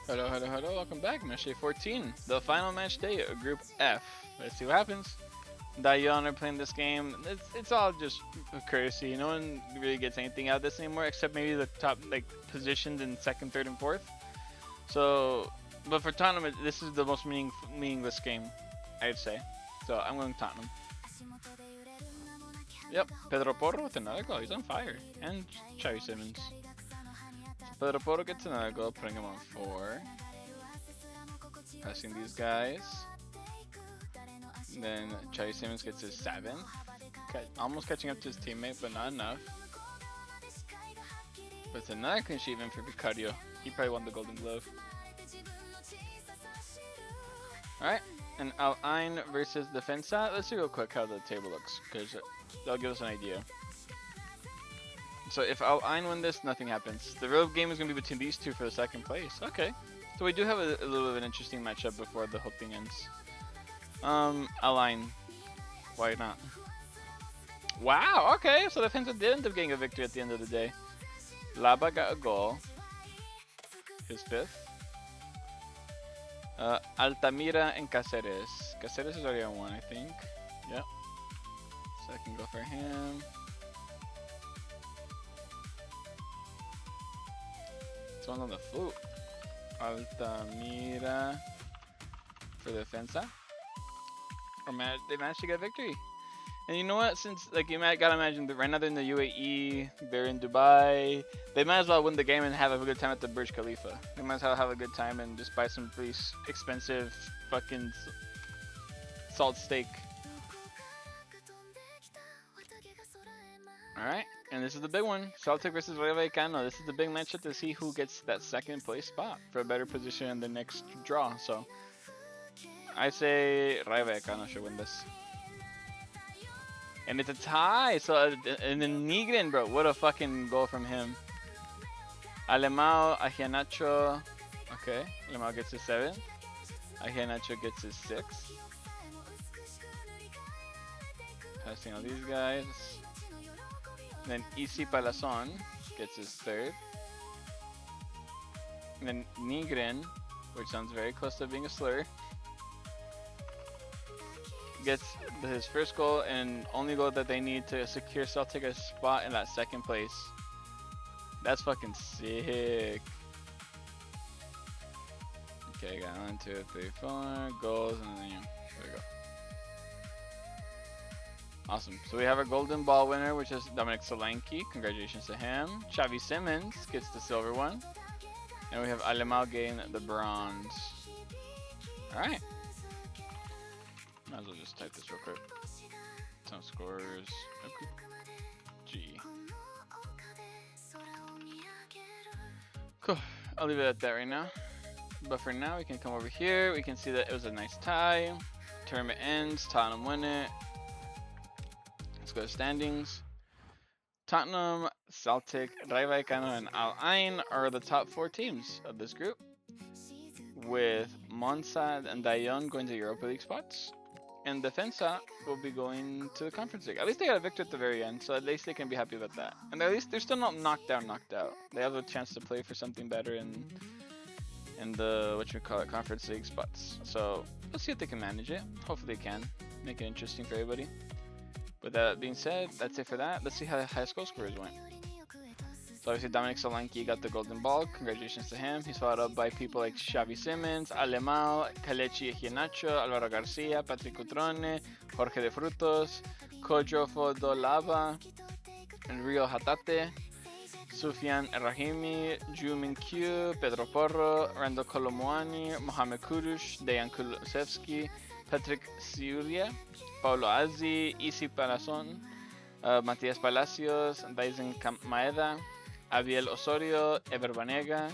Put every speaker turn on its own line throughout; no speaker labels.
Hello, hello, hello. Welcome back. Matchday 14, the final match day of Group F. Let's see what happens. Dayon are playing this game. It's all just courtesy. No one really gets anything out of this anymore, except maybe the top positions in second, third, and fourth. So, but for Tottenham, this is the most meaningless game, I'd say. So I'm going Tottenham. Yep, Pedro Porro with another goal. He's on fire, and Xavi Simons. Pedro Porro gets another goal, putting him on 4. Passing these guys. Then Xavi Simons gets his 7th. Almost catching up to his teammate, but not enough. But it's another clean sheet even for Vicario. He probably won the Golden Glove. Alright, and Al Ain versus Defensa. Let's see real quick how the table looks, because that'll give us an idea. So if Al Ain win this, nothing happens. The real game is going to be between these two for the second place. Okay. So we do have a little bit of an interesting matchup before the whole thing ends. Al Ain. Why not? Wow, okay. So Defensa did end up getting a victory at the end of the day. Laba got a goal. His 5th. Altamira and Cáceres. Cáceres is already on 1, I think. Yep. Second goal for him. One on the flute. Altamira for the Defensa. They managed to get a victory. And you know what? Since you gotta imagine that right now they're in the UAE, they're in Dubai. They might as well win the game and have a good time at the Burj Khalifa. They might as well have a good time and just buy some pretty expensive fucking salt steak. All right. And this is the big one, Celtic versus Rayo Vallecano. This is the big matchup to see who gets that second place spot for a better position in the next draw. So I say Rayo Vallecano should win this. And it's a tie. So and then Nigrin, bro, what a fucking goal from him. Alemão, Ahianacho. Okay, Alemão gets his 7th. Ahianacho gets his 6th. Passing all these guys. Then Isi Palazon gets his 3rd. And then Nigrin, which sounds very close to being a slur, gets his first goal and only goal that they need to secure Celtic a spot in that second place. That's fucking sick. Okay, got 1, 2, 3, 4 goals, and then there we go. Awesome. So we have our golden ball winner, which is Dominic Solanke. Congratulations to him. Xavi Simons gets the silver one. And we have Alemão getting the bronze. Alright. Might as well just type this real quick. Some scores. Okay. G. Cool. I'll leave it at that right now. But for now, we can come over here. We can see that it was a nice tie. Tournament ends. Tottenham win it. Let's go to standings. Tottenham, Celtic, Rayo Vallecano, and Al Ain are the top 4 teams of this group, with Monza and Dayon going to Europa League spots, and Defensa will be going to the Conference League. At least they got a victory at the very end, so at least they can be happy about that. And at least they're still not knocked out. They have a chance to play for something better in the Conference League spots. So let's see if they can manage it. Hopefully they can make it interesting for everybody. With that being said, that's it for that. Let's see how the highest goal scorers went. So obviously Dominic Solanke got the golden ball. Congratulations to him. He's followed up by people like Xavi Simons, Alemão, Kelechi Ejianacho, Alvaro Garcia, Patrick Cutrone, Jorge de Frutos, Kojo Fodolava, Rio Hatate, Sufyan Rahimi, Ju Min-kyu, Pedro Porro, Randall Colomuani, Mohamed Kudush, Dejan Kulusevski, Patrick Siulia, Paulo Azzi, Isi Palazon, Matias Palacios, Daisen Maeda, Abiel Osorio, Ever Banega,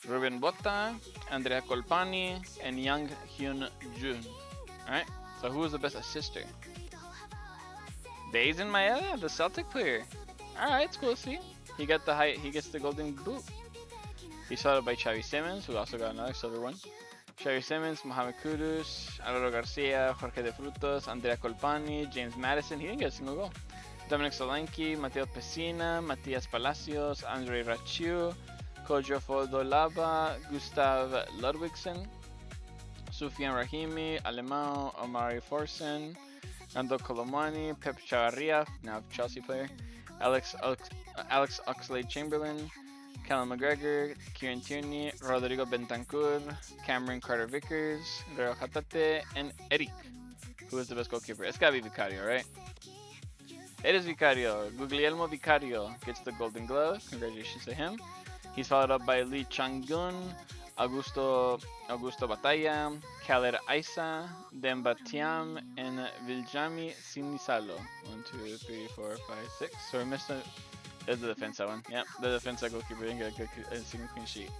Ruben Botta, Andrea Colpani, and Yang Hyun Jun. Alright, so who was the best assister? Daisen Maeda, the Celtic player. Alright, it's cool to see. He gets the golden boot. He's followed by Xavi Simons, who also got another silver one. Xavi Simons, Mohamed Kudus, Alvaro Garcia, Jorge de Frutos, Andrea Colpani, James Madison. He didn't get a single goal. Dominic Solanke, Mateo Pessina, Matias Palacios, Andre Rachiu, Kojo Fodolaba, Gustav Ludwigsen, Sufian Rahimi, Alemão, Omari Forsen, Nando Colomani, Pep Chavarria, now Chelsea player, Alex Oxlade-Chamberlain, Callum McGregor, Kieran Tierney, Rodrigo Bentancur, Cameron Carter-Vickers, Reo Hatate, and Eric, who is the best goalkeeper. It's gotta be Vicario, right? It is Vicario. Guglielmo Vicario gets the Golden Glove. Congratulations to him. He's followed up by Lee Chang-gun, Augusto Batalla, Khaled Aissa, Demba Tiam, and Viljami Sinisalo. 1, 2, 3, 4, 5, 6. So we missed a. There's the defensa one. Yep, the defensa goalkeeper didn't get a single clean sheet.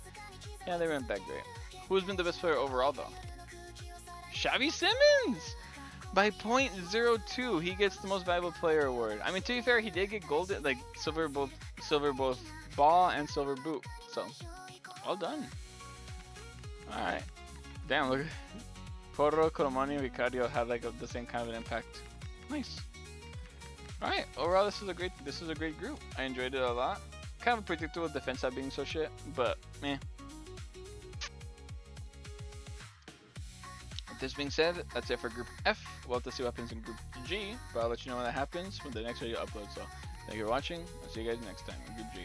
Yeah, they went back great. Who's been the best player overall though? Xavi Simons! By .02, he gets the most valuable player award. I mean, to be fair, he did get golden, like silver both ball and silver boot. So, well done. All right. Damn, look. Porro, Colomani, and Vicario had like the same kind of an impact. Nice. All right. Overall, this is a great group. I enjoyed it a lot. Kind of predictable defense being so shit, but meh. With this being said, that's it for Group F. We'll have to see what happens in Group G, but I'll let you know when that happens when the next video uploads. So, thank you for watching. I'll see you guys next time in Group G.